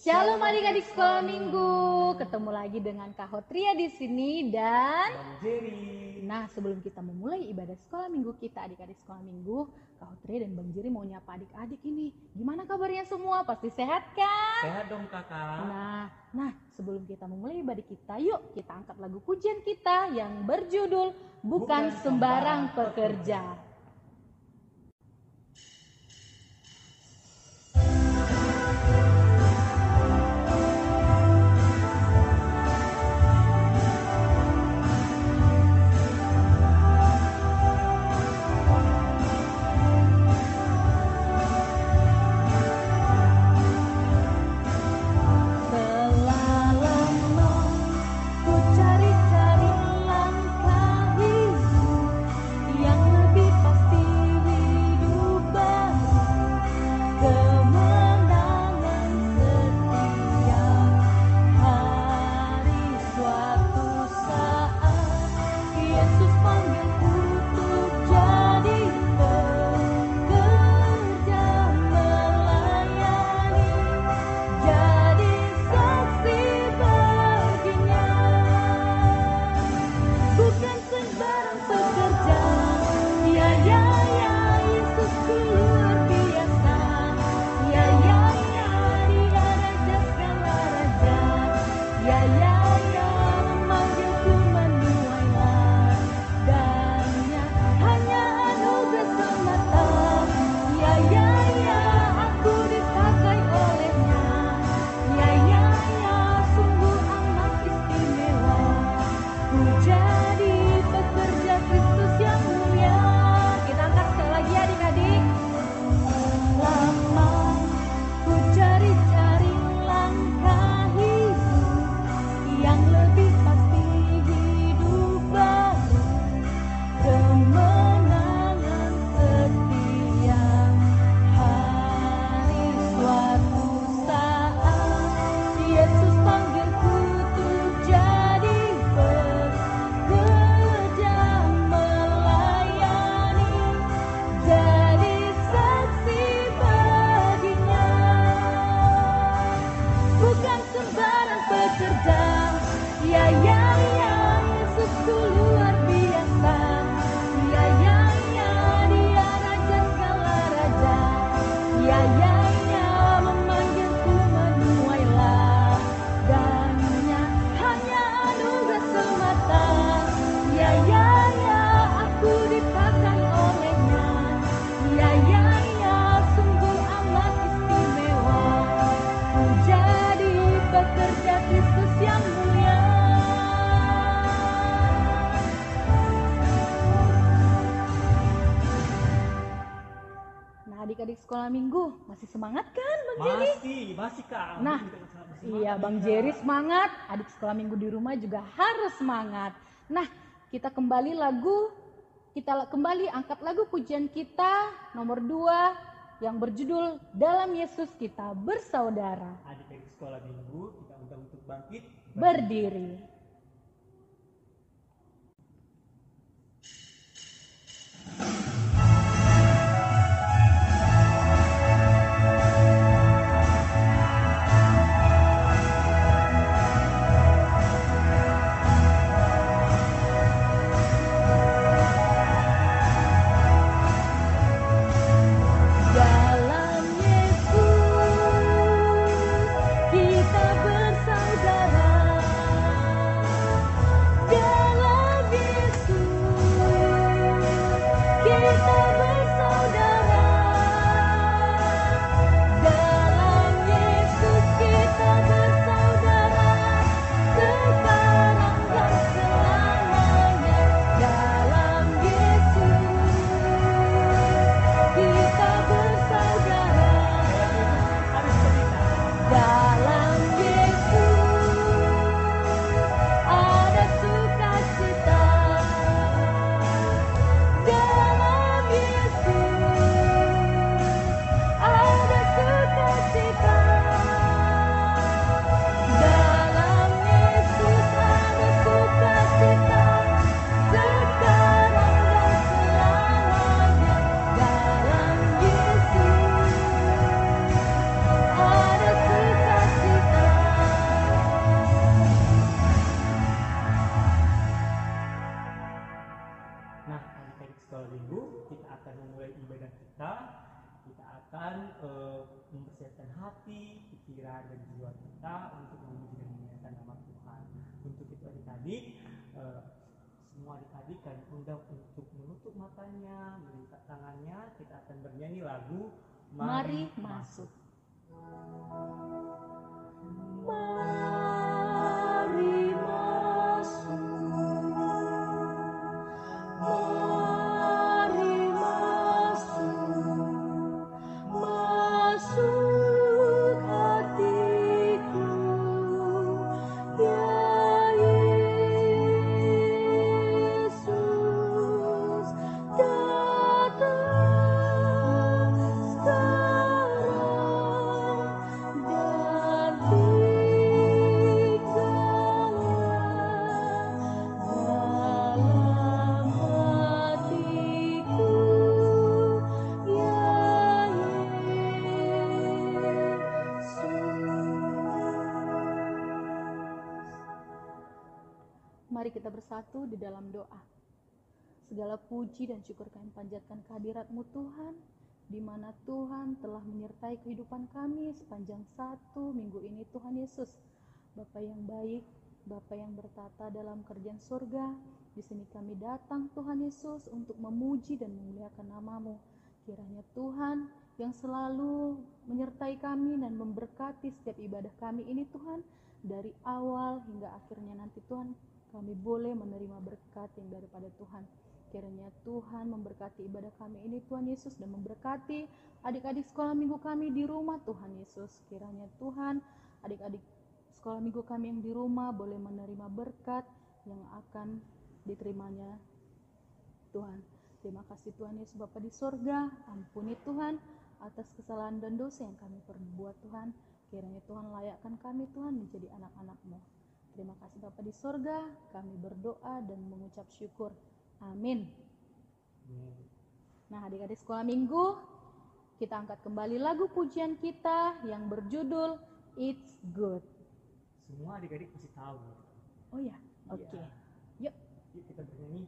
Shalom adik-adik sekolah minggu, ketemu lagi dengan Kak Hotria di sini dan Bang Jerry. Nah, sebelum kita memulai ibadah sekolah minggu kita adik-adik sekolah minggu, Kak Hotria dan Bang Jerry mau nyapa adik-adik ini. Gimana kabarnya semua? Pasti sehat kan? Sehat dong kakak. Nah, sebelum kita memulai ibadah kita, yuk kita angkat lagu pujian kita yang berjudul Bukan Sembarang Pekerja. Adik-adik sekolah minggu masih semangat kan Bang Jerry? Masih Kak. Nah, iya Bang Jerry semangat, adik sekolah minggu di rumah juga harus semangat. Nah, kita kembali angkat lagu pujian kita nomor 2 yang berjudul Dalam Yesus Kita Bersaudara. Adik-adik sekolah minggu kita undang untuk bangkit berdiri. Kita bersaudara. hati, pikiran, dan jiwa kita untuk memuji dan memuliakan nama Tuhan. Untuk itu adik-adik, semua adik-adik kami undang untuk menutup matanya, melipat tangannya. Kita akan bernyanyi lagu Mari Masuk. Mari masuk, mari masuk, masuk hatiku, ya Yesus, datang sekarang dan dalam hatiku, ya Yesus. Mari kita bersatu di dalam doa. Segala puji dan syukur kami panjatkan kehadirat-Mu Tuhan, di mana Tuhan telah menyertai kehidupan kami sepanjang 1 minggu ini Tuhan Yesus. Bapa yang baik, Bapa yang bertata dalam kerajaan surga, di sini kami datang Tuhan Yesus untuk memuji dan memuliakan nama-Mu. Kiranya Tuhan yang selalu menyertai kami dan memberkati setiap ibadah kami ini Tuhan, dari awal hingga akhirnya nanti Tuhan, kami boleh menerima berkat yang daripada Tuhan. Kiranya Tuhan memberkati ibadah kami ini Tuhan Yesus, dan memberkati adik-adik sekolah minggu kami di rumah Tuhan Yesus. Kiranya Tuhan, adik-adik sekolah minggu kami yang di rumah boleh menerima berkat yang akan diterimanya Tuhan. Terima kasih Tuhan Yesus Bapa di surga, ampuni Tuhan atas kesalahan dan dosa yang kami perbuat Tuhan. Kiranya Tuhan layakkan kami Tuhan menjadi anak-anak-Mu. Terima kasih Bapa di surga, kami berdoa dan mengucap syukur. Amin. Nah, adik-adik sekolah minggu, kita angkat kembali lagu pujian kita yang berjudul It's Good. Semua adik-adik pasti tahu. Oh ya, oke. Iya. Yuk. Yuk kita bernyanyi.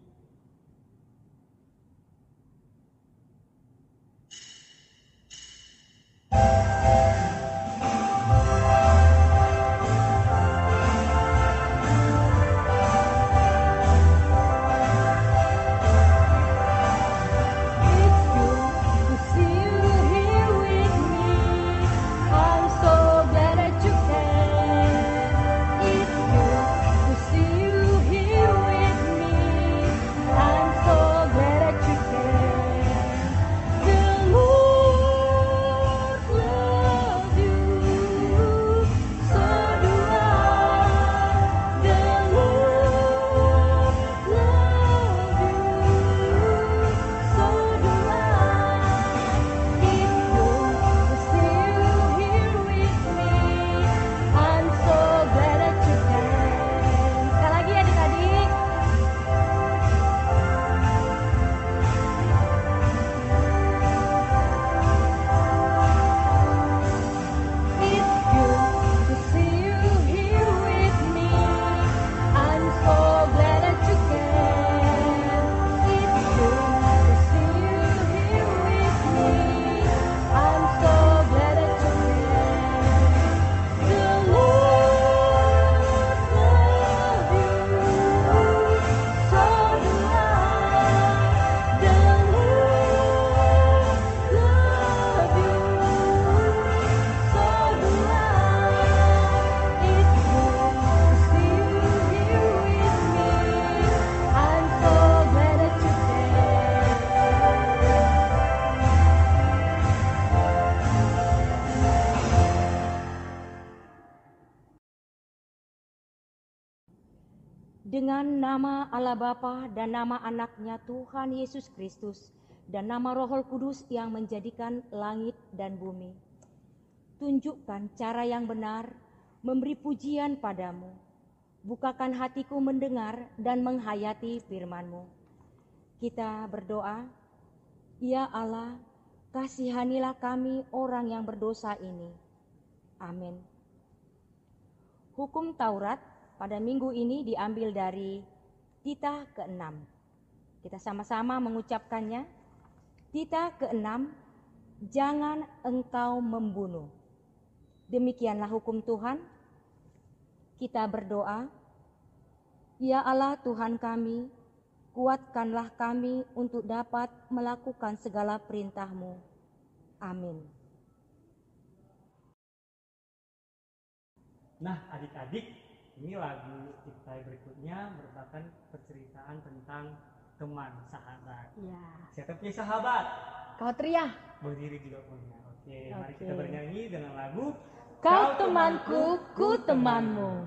Dengan nama Allah Bapa dan nama anaknya Tuhan Yesus Kristus dan nama Roh Kudus yang menjadikan langit dan bumi. Tunjukkan cara yang benar memberi pujian padamu. Bukakan hatiku mendengar dan menghayati firman-Mu. Kita berdoa, ya Allah, kasihanilah kami orang yang berdosa ini. Amin. Hukum Taurat pada minggu ini diambil dari Tita ke-6. Kita sama-sama mengucapkannya. Tita ke-6, jangan engkau membunuh. Demikianlah hukum Tuhan. Kita berdoa. Ya Allah Tuhan kami, kuatkanlah kami untuk dapat melakukan segala perintah-Mu. Amin. Nah, adik-adik, ini lagu kita berikutnya merupakan perceritaan tentang teman, sahabat. Ya. Siapa punya sahabat? Kau Tria. Berdiri juga punya. Oke, mari Oke. kita bernyanyi dengan lagu Kau temanku, ku temanmu.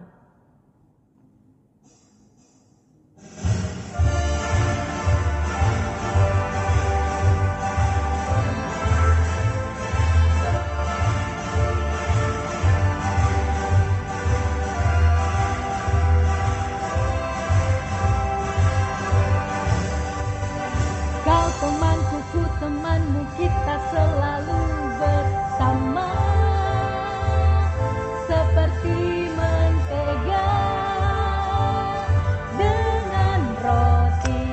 Kau temanku, ku temanmu, kita selalu bersama, seperti mentega dengan roti.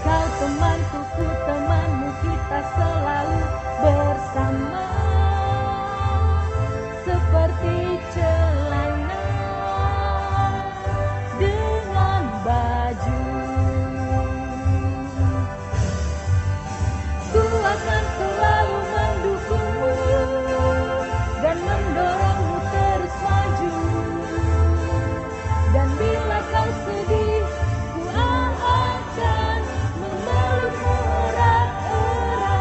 Kau temanku, ku temanmu, kita selalu bersama, seperti celana dengan baju. Ku akan selalu mendukungmu dan mendorongmu terus maju. Dan bila kau sedih, ku akan memelukmu erat-erat.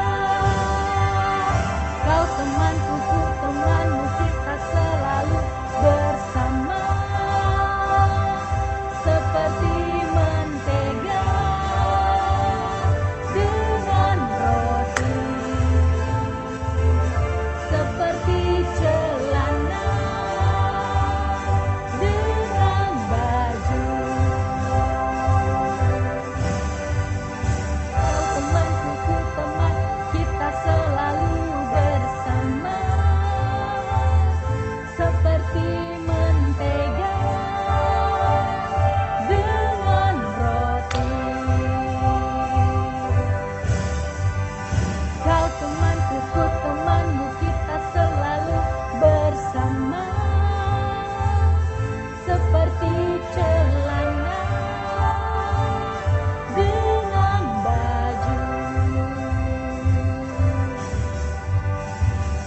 Kau temanku, ku temanmu, kita selalu bersama, seperti mentega dengan roti, seperti celana dengan baju. Kau temanku, ku teman, kita selalu bersama, seperti mentega dengan roti. Kau temanku, ku temanmu, kita selalu bersama, seperti celana dengan baju.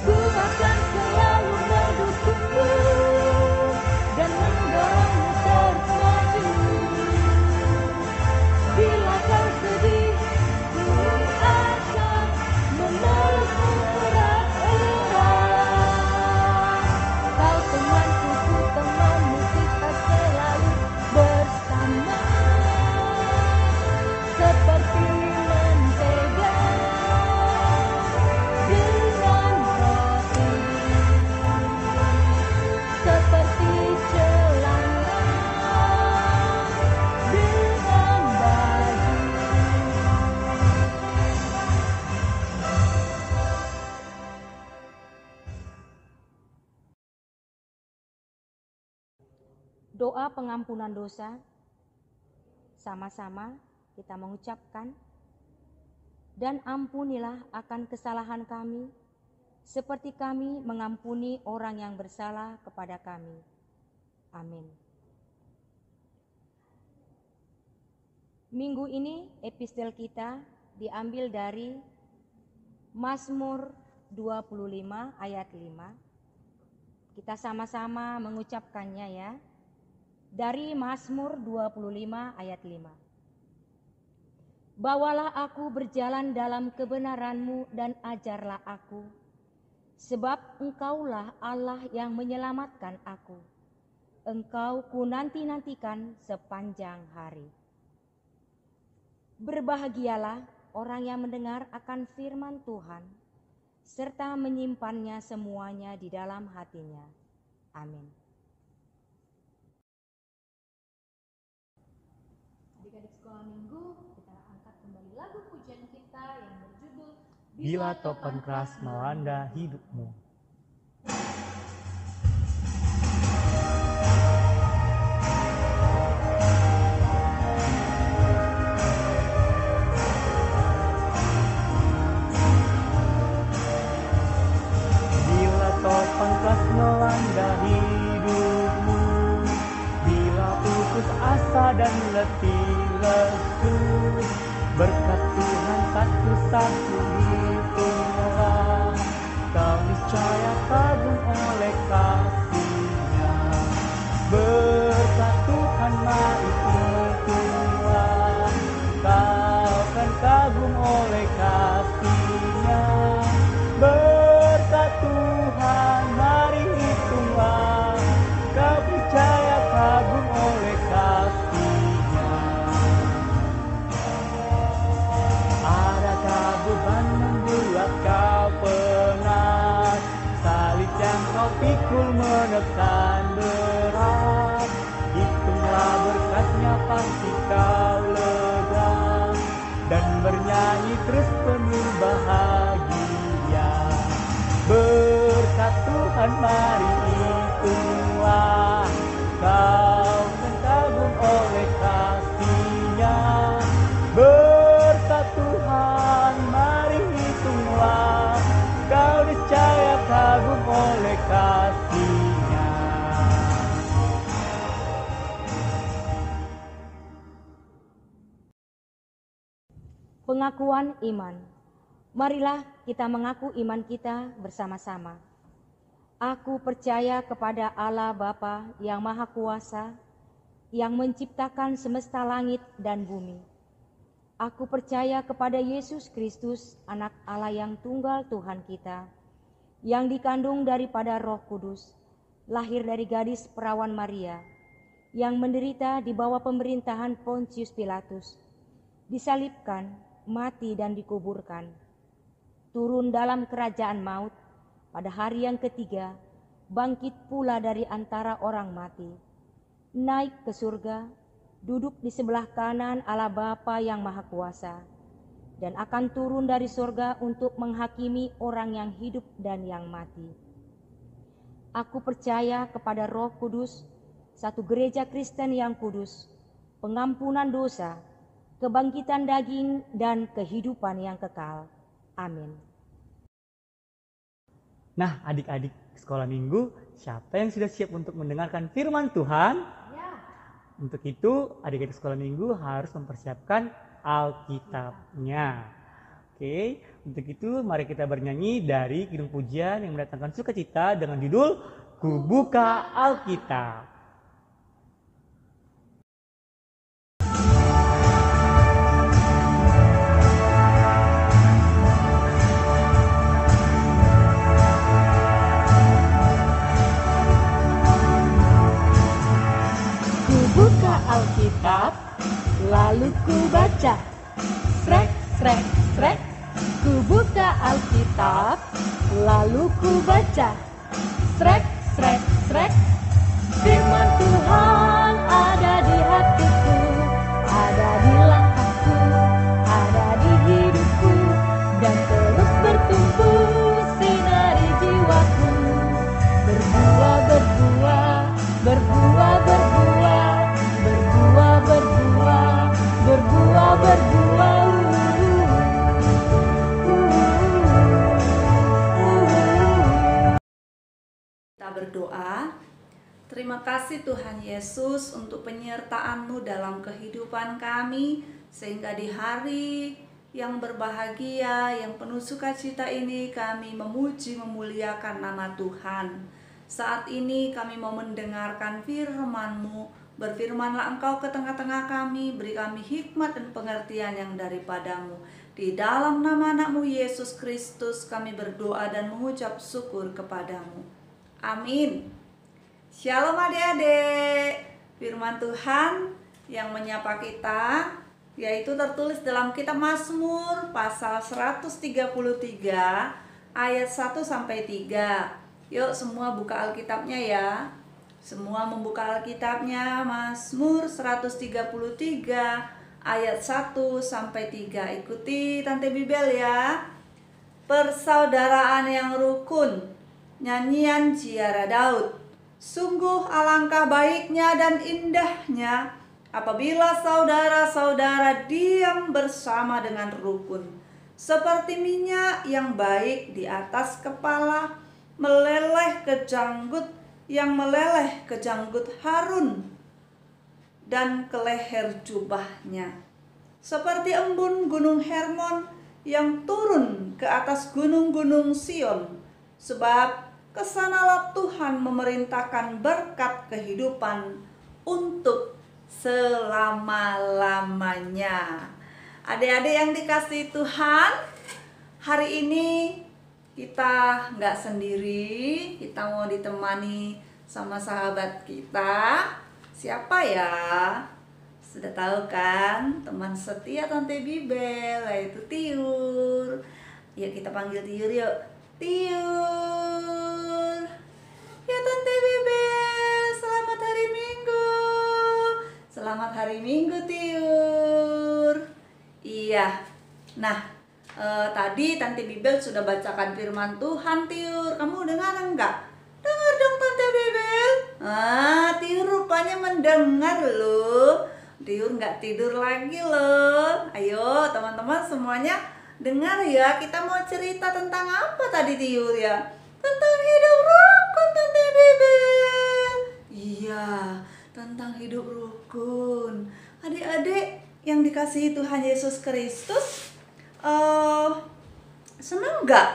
Ku akan selalu mendukungmu dan mendorongmu terus maju. Bila kau sedih, ku akan memelukmu erat-erat. Kau temanku, ku temanmu, kita selalu bersama, seperti mentega dengan roti, seperti celana dengan baju. Doa pengampunan dosa. Sama-sama kita mengucapkan. Dan ampunilah akan kesalahan kami, seperti kami mengampuni orang yang bersalah kepada kami. Amin. Minggu ini epistel kita diambil dari Mazmur 25 ayat 5. Kita sama-sama mengucapkannya ya. Dari Mazmur 25 ayat 5. Bawalah aku berjalan dalam kebenaran-Mu dan ajarlah aku, sebab Engkaulah Allah yang menyelamatkan aku. Engkau ku nanti-nantikan sepanjang hari. Berbahagialah orang yang mendengar akan firman Tuhan, serta menyimpannya semuanya di dalam hatinya. Amin. Adik-adik sekolah minggu, kita angkat kembali lagu pujian kita yang berjudul Bila Topan Keras Melanda Hidupmu. susah dan letih lesu. Berkat Tuhan satu-satu itulah, kau niscaya kagum oleh kasih-Nya. Berkat Tuhan mari itulah, kau kan kagum oleh kasih-Nya. Berkat Tuhan mari hitunglah, kau percaya kagum oleh kasih-Nya. Adakah beban membuat kau penat, salib yang kau pikul menekan berat? Hitunglah berkatnya pasti kau lega, dan bernyanyi terus penuh bahagia. Berkat Tuhan mari hitunglah, kau kan kagum oleh kasih-Nya. Berkat Tuhan mari hitunglah, kau niscaya kagum oleh kasih-Nya. Pengakuan iman. Marilah kita mengaku iman kita bersama-sama. Aku percaya kepada Allah Bapa yang Maha Kuasa, yang menciptakan semesta langit dan bumi. Aku percaya kepada Yesus Kristus, Anak Allah yang tunggal Tuhan kita, yang dikandung daripada Roh Kudus, lahir dari gadis perawan Maria, yang menderita di bawah pemerintahan Pontius Pilatus, disalibkan, mati dan dikuburkan, turun dalam kerajaan maut, pada hari yang ketiga, bangkit pula dari antara orang mati, naik ke surga, duduk di sebelah kanan Allah Bapa yang Maha Kuasa, dan akan turun dari surga untuk menghakimi orang yang hidup dan yang mati. Aku percaya kepada Roh Kudus, satu gereja Kristen yang kudus, pengampunan dosa, kebangkitan daging, dan kehidupan yang kekal. Amin. Nah, adik-adik sekolah minggu, siapa yang sudah siap untuk mendengarkan firman Tuhan? Ya. Untuk itu, adik-adik sekolah minggu harus mempersiapkan Alkitabnya. Oke, untuk itu mari kita bernyanyi dari kidung pujian yang mendatangkan sukacita dengan judul Ku Buka Alkitab. Buka Alkitab, lalu ku baca. Srek, srek, srek. Ku buka Alkitab, lalu ku baca. Srek, srek, srek. Firman Tuhan ada di hatiku, ada di langkahku, ada di hidupku, dan terus bertumbuh sinari jiwaku. Berbuah, berbuah, berbuah, berbuah, berbuah, berbuah, berbuah, berbuah. Kita berdoa. Terima kasih Tuhan Yesus untuk penyertaan-Mu dalam kehidupan kami, sehingga di hari yang berbahagia, yang penuh sukacita ini kami memuji memuliakan nama Tuhan. Saat ini kami mau mendengarkan firman-Mu. Berfirmanlah Engkau ke tengah-tengah kami, beri kami hikmat dan pengertian yang daripada-Mu. Di dalam nama anak-Mu Yesus Kristus kami berdoa dan mengucap syukur kepada-Mu. Amin. Shalom adik-adik. Firman Tuhan yang menyapa kita yaitu tertulis dalam kitab Mazmur pasal 133 ayat 1 sampai 3. Yuk semua buka Alkitabnya ya. Semua membuka Alkitabnya. Mazmur 133 ayat 1 sampai 3. Ikuti Tante Bibel ya. Persaudaraan yang rukun. Nyanyian Ziarah Daud. Sungguh alangkah baiknya dan indahnya apabila saudara-saudara diam bersama dengan rukun. Seperti minyak yang baik di atas kepala, meleleh ke janggut, yang meleleh ke janggut Harun. dan ke leher jubahnya. Seperti embun gunung Hermon yang turun ke atas gunung-gunung Sion, sebab kesanalah Tuhan memerintahkan berkat kehidupan untuk selama-lamanya. Adik-adik yang dikasihi Tuhan, hari ini kita nggak sendiri, kita mau ditemani sama sahabat kita. Siapa ya? Sudah tahu kan, teman setia Tante Bibel, yaitu Tiur. Yuk kita panggil Tiur yuk. Tiur. Ya Tante Bibel, selamat hari Minggu. Selamat hari Minggu Tiur. Iya. Nah, tadi Tante Bibel sudah bacakan firman Tuhan Tiur. Kamu dengar enggak? Dengar dong Tante Bibel. Tiur rupanya mendengar loh. Tiur nggak tidur lagi loh. Ayo teman-teman semuanya dengar ya. Kita mau cerita tentang apa tadi Tiur ya? Tentang hidup rukun Tante Bibel. Iya, tentang hidup rukun. Adik-adik yang dikasihi Tuhan Yesus Kristus, senang nggak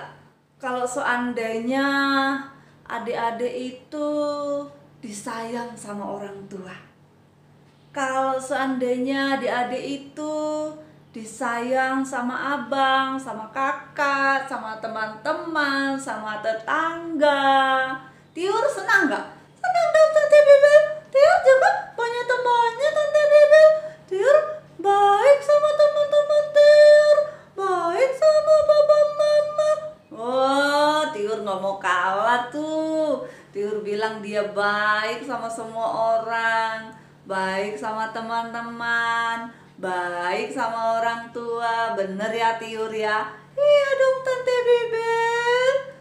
kalau seandainya adik-adik itu disayang sama orang tua? Kalau seandainya adik-adik itu disayang sama abang, sama kakak, sama teman-teman, sama tetangga, Tiur senang nggak? Senang dong Tante Bibel. Tiur juga banyak temannya Tante Bibel. Tiur baik sama teman-teman Tiur, baik sama papa mama. Oh, Tiur nggak mau kalah tuh. Tiur bilang dia baik sama semua orang, baik sama teman-teman, baik sama orang tua. Bener ya Tiur ya? Iya dong Tante Bibel.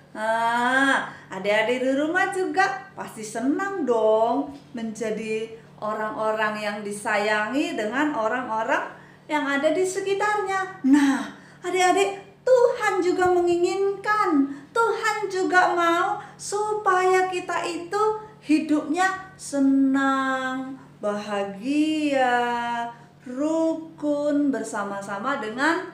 Adik-adik di rumah juga pasti senang dong menjadi orang-orang yang disayangi dengan orang-orang yang ada di sekitarnya. Nah, adik-adik, Tuhan juga menginginkan, Tuhan juga mau supaya kita itu hidupnya senang, bahagia, rukun bersama-sama dengan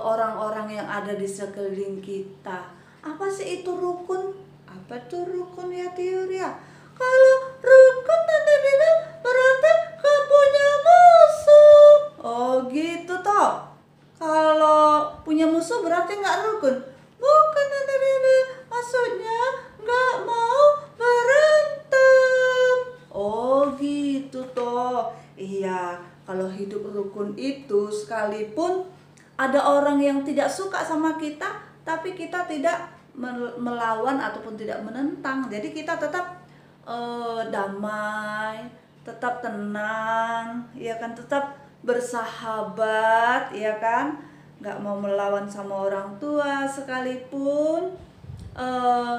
orang-orang yang ada di sekeliling kita. Apa sih itu rukun? Apa tuh rukun ya Tiur ya? Kalau rukun Tante Bibel berarti gak punya musuh. Oh gitu toh. Kalau punya musuh berarti gak rukun. Bukan Tante Bibel, maksudnya gak mau berantem. Oh gitu toh. Iya, kalau hidup rukun itu sekalipun ada orang yang tidak suka sama kita, tapi kita tidak melawan ataupun tidak menentang. Jadi kita tetap damai, tetap tenang, ya kan, tetap bersahabat, ya kan, nggak mau melawan sama orang tua sekalipun.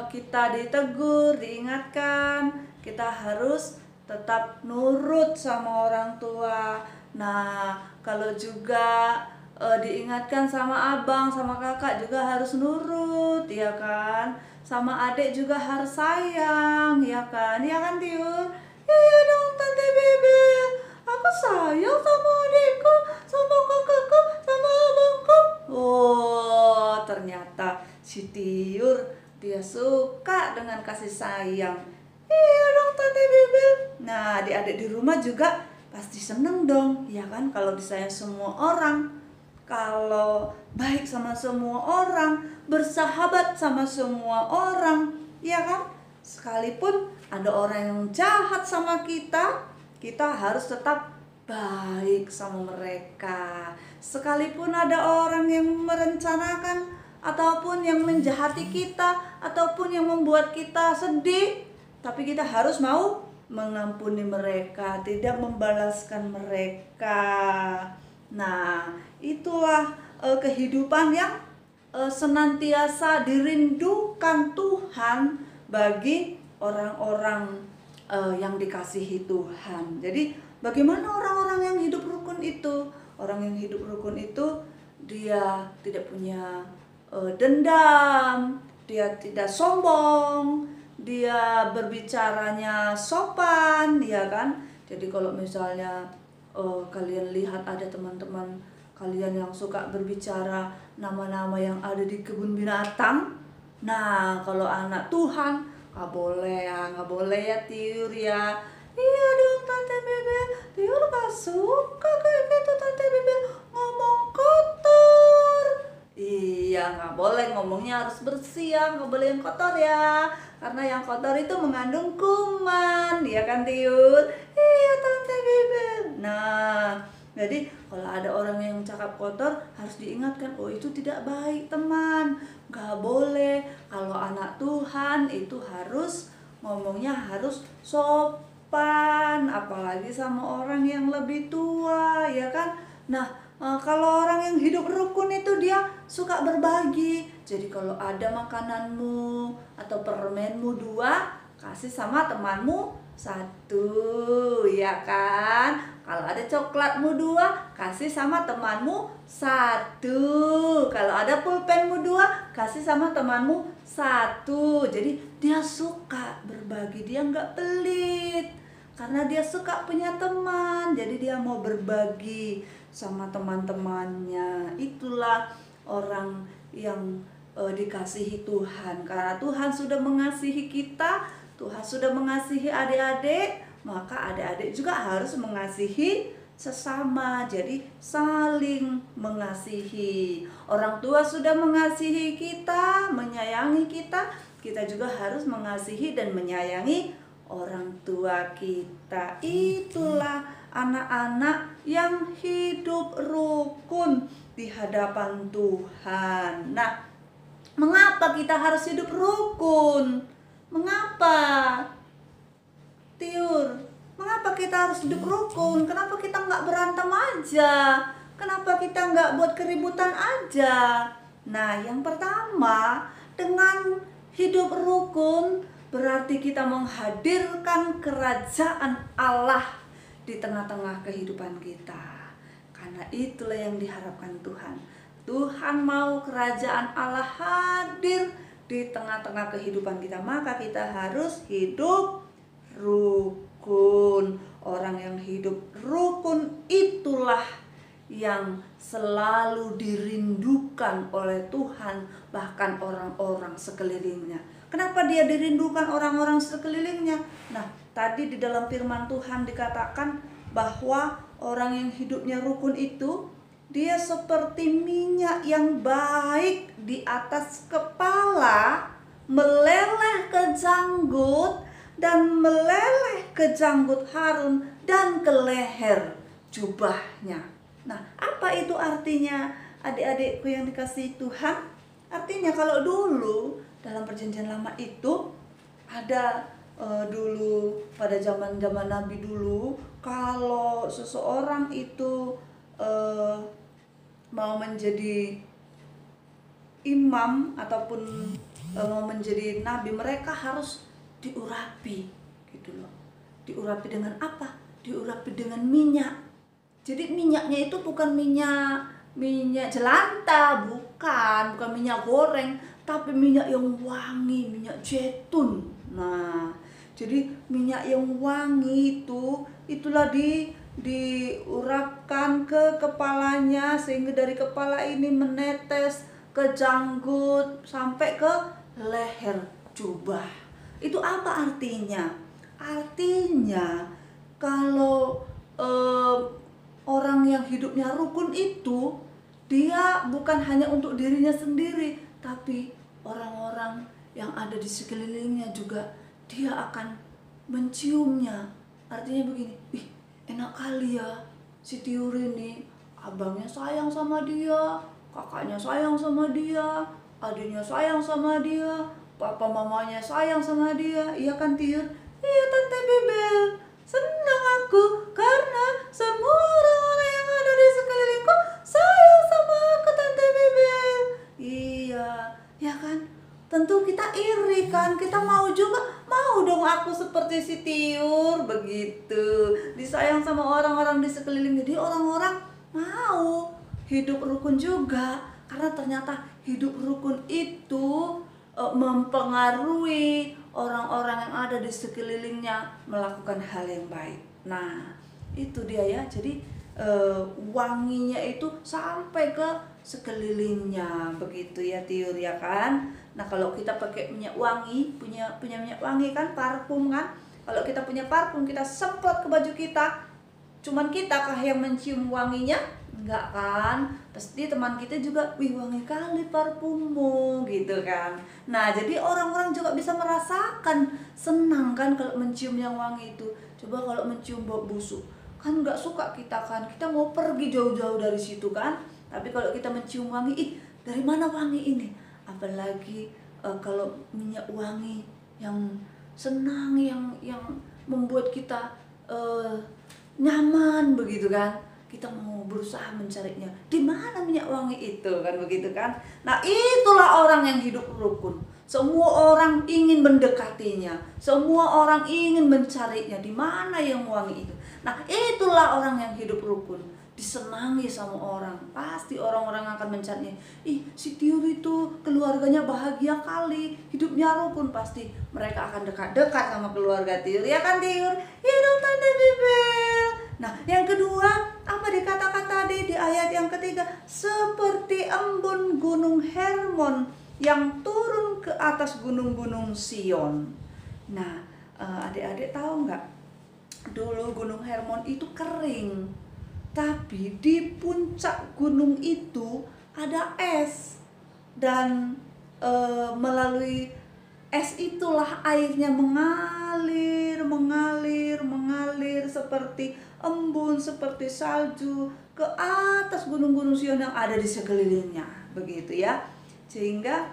Kita ditegur, diingatkan, kita harus tetap nurut sama orang tua. Nah, kalau juga diingatkan sama abang, sama kakak juga harus nurut, ya kan. Sama adik juga harus sayang, ya kan. Ya kan Tiur? Iya dong Tante Bibel. Aku sayang sama adikku, sama kakakku, sama abangku. Oh, ternyata si Tiur dia suka dengan kasih sayang. Iya dong Tante Bibel. Nah, adik-adik di rumah juga pasti seneng dong, ya kan, kalau disayang semua orang. Kalau baik sama semua orang, bersahabat sama semua orang, ya kan? Sekalipun ada orang yang jahat sama kita, kita harus tetap baik sama mereka. Sekalipun ada orang yang merencanakan ataupun yang menjahati kita ataupun yang membuat kita sedih, tapi kita harus mau mengampuni mereka, tidak membalaskan mereka. Nah, itulah kehidupan yang senantiasa dirindukan Tuhan bagi orang-orang yang dikasihi Tuhan. Jadi bagaimana orang-orang yang hidup rukun itu? Orang yang hidup rukun itu dia tidak punya dendam, dia tidak sombong, dia berbicaranya sopan, ya kan? Jadi kalau misalnya kalian lihat ada teman-teman kalian yang suka berbicara nama-nama yang ada di kebun binatang, nah kalau anak Tuhan nggak boleh ya Tiur ya. Iya dong Tante Bebel, Tiur gak suka kayak gitu Tante Bebel, ngomong kotor. Iya, nggak boleh, ngomongnya harus bersih ya, nggak boleh yang kotor ya, karena yang kotor itu mengandung kuman, ya kan Tiur? Iya Tante Bebel. Nah, jadi kalau ada orang yang cakap kotor harus diingatkan, oh itu tidak baik teman, nggak boleh. Kalau anak Tuhan itu harus ngomongnya harus sopan, apalagi sama orang yang lebih tua, ya kan? Nah, kalau orang yang hidup rukun itu dia suka berbagi. Jadi kalau ada makananmu atau permenmu 2, kasih sama temanmu 1, ya kan? Kalau ada coklatmu 2, kasih sama temanmu 1. Kalau ada pulpenmu 2, kasih sama temanmu 1. Jadi dia suka berbagi, dia nggak pelit. Karena dia suka punya teman, jadi dia mau berbagi sama teman-temannya. Itulah orang yang dikasihi Tuhan. Karena Tuhan sudah mengasihi kita, Tuhan sudah mengasihi adik-adik, maka adik-adik juga harus mengasihi sesama. Jadi saling mengasihi. Orang tua sudah mengasihi kita, menyayangi kita, kita juga harus mengasihi dan menyayangi orang tua kita. Itulah anak-anak yang hidup rukun di hadapan Tuhan. Nah, mengapa kita harus hidup rukun? Mengapa? Tiur, mengapa kita harus hidup rukun? Kenapa kita nggak berantem aja? Kenapa kita nggak buat keributan aja? Nah, yang pertama, dengan hidup rukun berarti kita menghadirkan kerajaan Allah di tengah-tengah kehidupan kita. Karena itulah yang diharapkan Tuhan. Tuhan mau kerajaan Allah hadir di tengah-tengah kehidupan kita. Maka kita harus hidup rukun. Orang yang hidup rukun itulah yang selalu dirindukan oleh Tuhan, bahkan orang-orang sekelilingnya. Kenapa dia dirindukan orang-orang sekelilingnya? Nah, tadi di dalam firman Tuhan dikatakan bahwa orang yang hidupnya rukun itu dia seperti minyak yang baik di atas kepala, meleleh ke janggut, dan meleleh ke janggut Harun dan ke leher jubahnya. Nah, apa itu artinya adik-adikku yang dikasihi Tuhan? Artinya kalau dulu dalam perjanjian lama itu ada dulu pada zaman-zaman Nabi dulu, kalau seseorang itu mau menjadi imam ataupun mau menjadi nabi, mereka harus diurapi gitu loh. Diurapi dengan apa? Diurapi dengan minyak. Jadi minyaknya itu bukan minyak jelantah, bukan minyak goreng, tapi minyak yang wangi, minyak zaitun. Nah, jadi minyak yang wangi itulah diurapkan ke kepalanya, sehingga dari kepala ini menetes ke janggut sampai ke leher jubah. Itu apa artinya? Artinya kalau orang yang hidupnya rukun itu, dia bukan hanya untuk dirinya sendiri, tapi orang-orang yang ada di sekelilingnya juga dia akan menciumnya. Artinya begini, ih enak kali ya si Tiur ini, abangnya sayang sama dia, kakaknya sayang sama dia, adiknya sayang sama dia, papa mamanya sayang sama dia. Iya kan Tiur? Iya Tante Bebel, senang aku karena semua orang-orang yang ada di sekelilingku sayang sama aku Tante Bebel. Iya, ya kan? Tentu kita iri kan, kita mau juga, mau dong aku seperti si Tiur begitu, disayang sama orang-orang di sekeliling. Jadi orang-orang mau hidup rukun juga, karena ternyata hidup rukun itu mempengaruhi orang-orang yang ada di sekelilingnya melakukan hal yang baik. Nah, itu dia ya. Jadi wanginya itu sampai ke sekelilingnya, begitu ya Tiur ya kan. Nah, kalau kita pakai minyak wangi, punya minyak wangi kan, parfum kan. Kalau kita punya parfum, kita semprot ke baju kita, cuman kita kah yang mencium wanginya? Enggak kan? Pasti teman kita juga, wih wangi kali parfummu gitu kan. Nah, jadi orang-orang juga bisa merasakan senang kan kalau mencium yang wangi itu. Coba kalau mencium bau busuk, kan nggak suka kita kan, kita mau pergi jauh-jauh dari situ kan. Tapi kalau kita mencium wangi, ih dari mana wangi ini? Apalagi kalau minyak wangi yang senang, yang membuat kita nyaman begitu kan, kita mau berusaha mencarinya. Di mana minyak wangi itu kan, begitu kan. Nah, itulah orang yang hidup rukun. Semua orang ingin mendekatinya, semua orang ingin mencarinya. Di mana yang wangi itu? Nah, itulah orang yang hidup rukun, disenangi sama orang. Pasti orang-orang akan mencarinya. Ih, si Tiur itu keluarganya bahagia kali, hidupnya rukun. Pasti mereka akan dekat-dekat sama keluarga Tiur. Ya kan Tiur? Ya dong Tante Bibel. Nah, yang kedua, apa dikatakan tadi di ayat yang ketiga? Seperti embun gunung Hermon yang turun ke atas gunung-gunung Sion. Nah, adik-adik tahu nggak? Dulu gunung Hermon itu kering, tapi di puncak gunung itu ada es. Dan melalui es itulah airnya mengalir seperti embun, seperti salju ke atas gunung-gunung Sion yang ada di sekelilingnya, begitu ya. Sehingga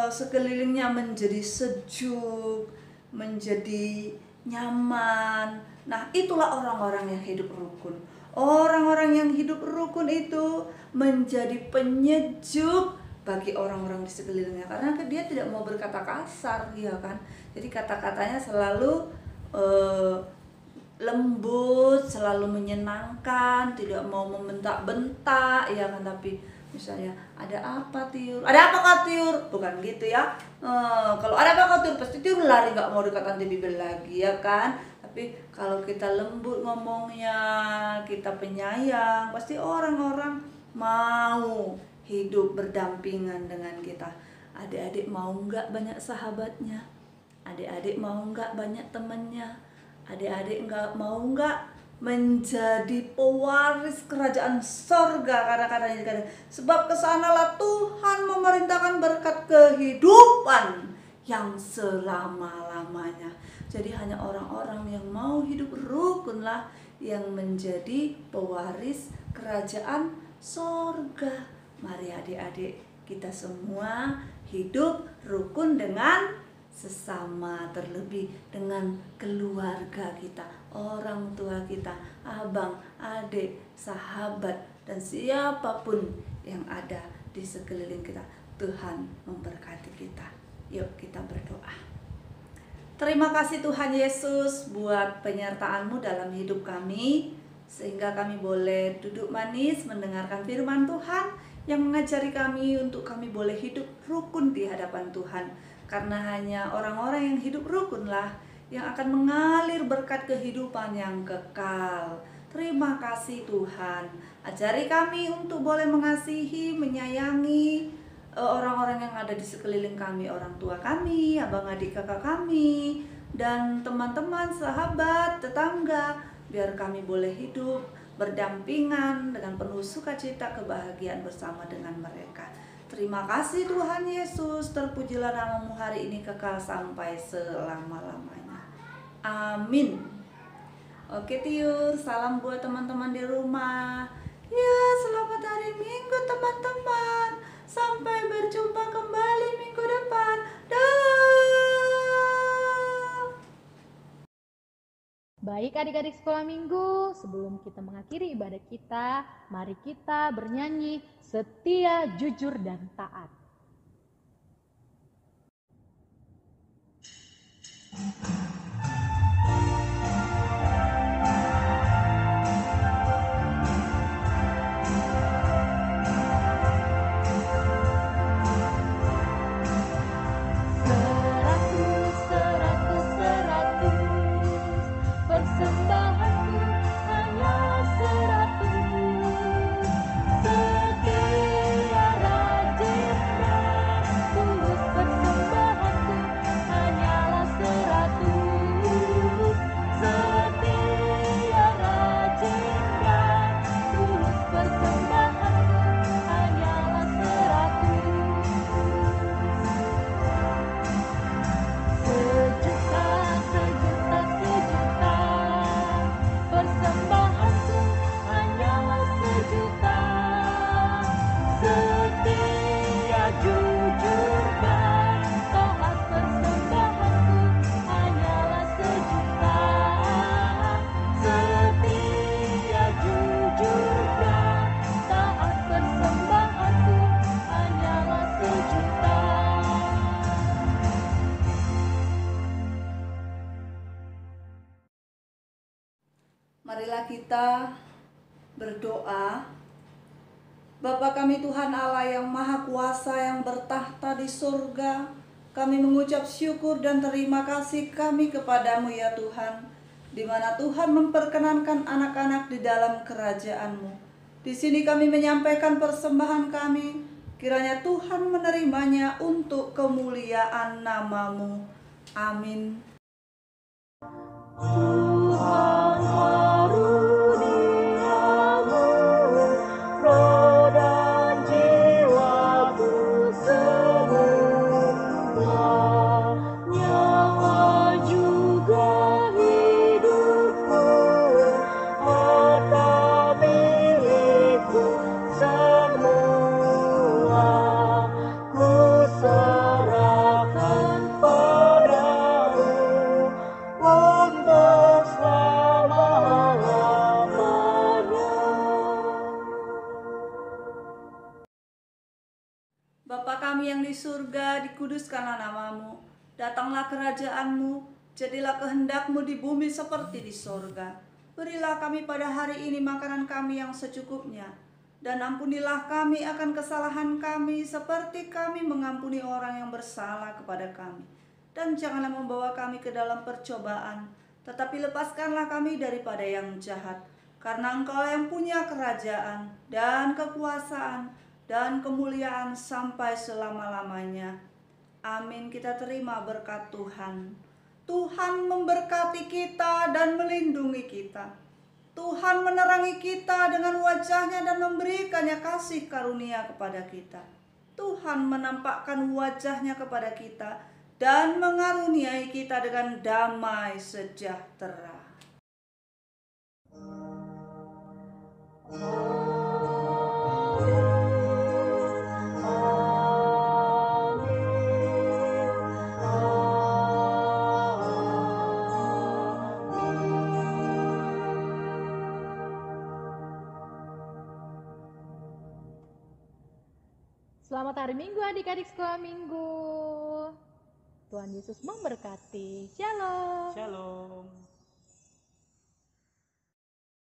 sekelilingnya menjadi sejuk, menjadi nyaman. Nah, itulah orang-orang yang hidup rukun. Orang-orang yang hidup rukun itu menjadi penyejuk bagi orang-orang di sekelilingnya, karena dia tidak mau berkata kasar, ya kan. Jadi kata-katanya selalu lembut, selalu menyenangkan, tidak mau membentak-bentak, ya kan. Tapi misalnya, ada apa Tiur? Ada apa Kak Tiur? Bukan gitu ya. Kalau ada apa Kak Tiur, pasti Tiur lari, nggak mau dekat Tante Bibel lagi, ya kan. Tapi kalau kita lembut ngomongnya, kita penyayang, pasti orang-orang mau hidup berdampingan dengan kita. Adik-adik mau nggak banyak sahabatnya? Adik-adik mau nggak banyak temannya? Adik-adik mau nggak menjadi pewaris kerajaan sorga? Karena sebab kesanalah Tuhan memerintahkan berkat kehidupan yang selama-lamanya. Jadi hanya orang-orang yang mau hidup rukunlah yang menjadi pewaris kerajaan sorga. Mari adik-adik, kita semua hidup rukun dengan sesama, terlebih dengan keluarga kita, orang tua kita, abang, adik, sahabat, dan siapapun yang ada di sekeliling kita. Tuhan memberkati kita. Yuk kita berdoa. Terima kasih Tuhan Yesus buat penyertaan-Mu dalam hidup kami, sehingga kami boleh duduk manis mendengarkan firman Tuhan yang mengajari kami untuk kami boleh hidup rukun di hadapan Tuhan. Karena hanya orang-orang yang hidup rukunlah yang akan mengalir berkat kehidupan yang kekal. Terima kasih Tuhan. Ajari kami untuk boleh mengasihi, menyayangi orang-orang yang ada di sekeliling kami, orang tua kami, abang adik kakak kami, dan teman-teman, sahabat, tetangga, biar kami boleh hidup berdampingan dengan penuh sukacita, kebahagiaan bersama dengan mereka. Terima kasih Tuhan Yesus, terpujilah nama-Mu hari ini kekal sampai selama-lamanya. Amin. Oke Tiur, salam buat teman-teman di rumah. Ya, selamat hari Minggu teman-teman. Sampai berjumpa kembali minggu depan. Dah. Baik adik-adik sekolah minggu, sebelum kita mengakhiri ibadah kita, mari kita bernyanyi Setia, Jujur, dan Taat. Persembahan Marilah kita berdoa. Bapa kami Tuhan Allah yang Maha Kuasa yang bertahta di surga, kami mengucap syukur dan terima kasih kami kepadamu ya Tuhan, di mana Tuhan memperkenankan anak-anak di dalam kerajaan-Mu. Di sini kami menyampaikan persembahan kami, kiranya Tuhan menerimanya untuk kemuliaan nama-Mu. Amin. Tuhan karuniamu, roh dan jiwaku semua, nyawa juga hidupku, harta milikku semua, ku serahkan padamu untuk selama-lamanya. Bapa kami yang di surga, dikuduskanlah nama-Mu. Datanglah kerajaan-Mu, jadilah kehendak-Mu di bumi seperti di sorga. Berilah kami pada hari ini makanan kami yang secukupnya. Dan ampunilah kami akan kesalahan kami, seperti kami mengampuni orang yang bersalah kepada kami. Dan janganlah membawa kami ke dalam percobaan, tetapi lepaskanlah kami daripada yang jahat. Karena Engkau yang punya kerajaan, dan kekuasaan, dan kemuliaan sampai selama-lamanya. Amin. Kita terima berkat Tuhan. Tuhan memberkati kita dan melindungi kita. Tuhan menerangi kita dengan wajah-Nya dan memberikannya kasih karunia kepada kita. Tuhan menampakkan wajah-Nya kepada kita dan mengaruniai kita dengan damai sejahtera. Selamat hari Minggu adik-adik sekolah Minggu. Tuhan Yesus memberkati. Shalom. Shalom.